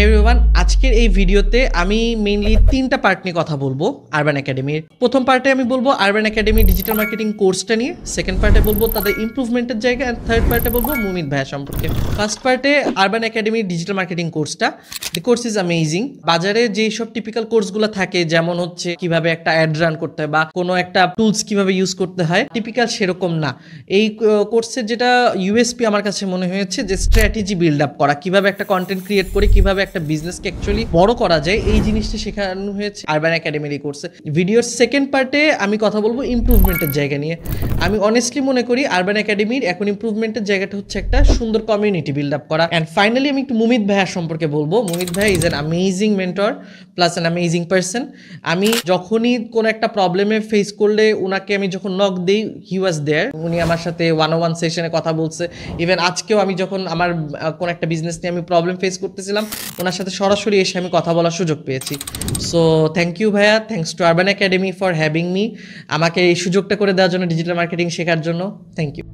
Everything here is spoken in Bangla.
এভরিওয়ান, আজকের এই ভিডিওতে আমি মেইনলি তিনটা পার্ট নিয়ে কথা বলবো আরবান একাডেমির। প্রথম পার্টে আমি বলবো আরবান একাডেমি ডিজিটাল মার্কেটিং কোর্সটা নিয়ে, সেকেন্ড পার্টে বলবো তাদের ইমপ্রুভমেন্টের জায়গা, অ্যান্ড থার্ড পার্টে বলবো মুমিত ভাইয়া সম্পর্কে। ফার্স্ট পার্টে আরবান একাডেমি ডিজিটাল মার্কেটিং কোর্সটা, দি কোর্স ইজ অ্যামেজিং। বাজারে যেই সব টিপিক্যাল কোর্সগুলো থাকে, যেমন হচ্ছে কিভাবে একটা অ্যাড রান করতে হয় বা কোনো একটা টুলস কিভাবে ইউজ করতে হয়, টিপিক্যাল সেরকম না। এই কোর্সের যেটা ইউএসপি আমার কাছে মনে হয়েছে যে স্ট্র্যাটেজি বিল্ড আপ করা, কিভাবে একটা কন্টেন্ট ক্রিয়েট করে কিভাবে একটা বিজনেসকে অ্যাকচুয়ালি বড় করা যায়, এই জিনিসটা শেখানো হয়েছে আরবান একাডেমির এই কোর্সে। ভিডিওর সেকেন্ড পার্টে আমি কথা বলবো ইমপ্রুভমেন্টের জায়গা নিয়ে। আমি অনেস্টলি মনে করি আরবান একাডেমির এখন ইমপ্রুভমেন্টের জায়গাটা হচ্ছে একটা সুন্দর কমিউনিটি বিল্ড আপ করা। অ্যান্ড ফাইনালি আমি একটু মুমিত ভাইয়ার সম্পর্কে বলবো। মুমিত ভাই is an amazing mentor plus an amazing person. আমি যখনই কোনো একটা প্রবলেমে ফেস করলে ওনাকে আমি যখন নক দিই, হি ওয়াজ দেয়ার। উনি আমার সাথে 1-on-1 সেশনে কথা বলছে। ইভেন আজকেও আমি যখন আমার কোনো একটা বিজনেস নিয়ে আমি প্রবলেম ফেস করতেছিলাম, ওনার সাথে সরাসরি এসে আমি কথা বলার সুযোগ পেয়েছি। সো থ্যাংক ইউ ভাইয়া, thanks to urban academy for having me, আমাকে এই সুযোগটা করে দেওয়ার জন্য, ডিজিটাল মার্কেটিং শেখার জন্য। Thank you.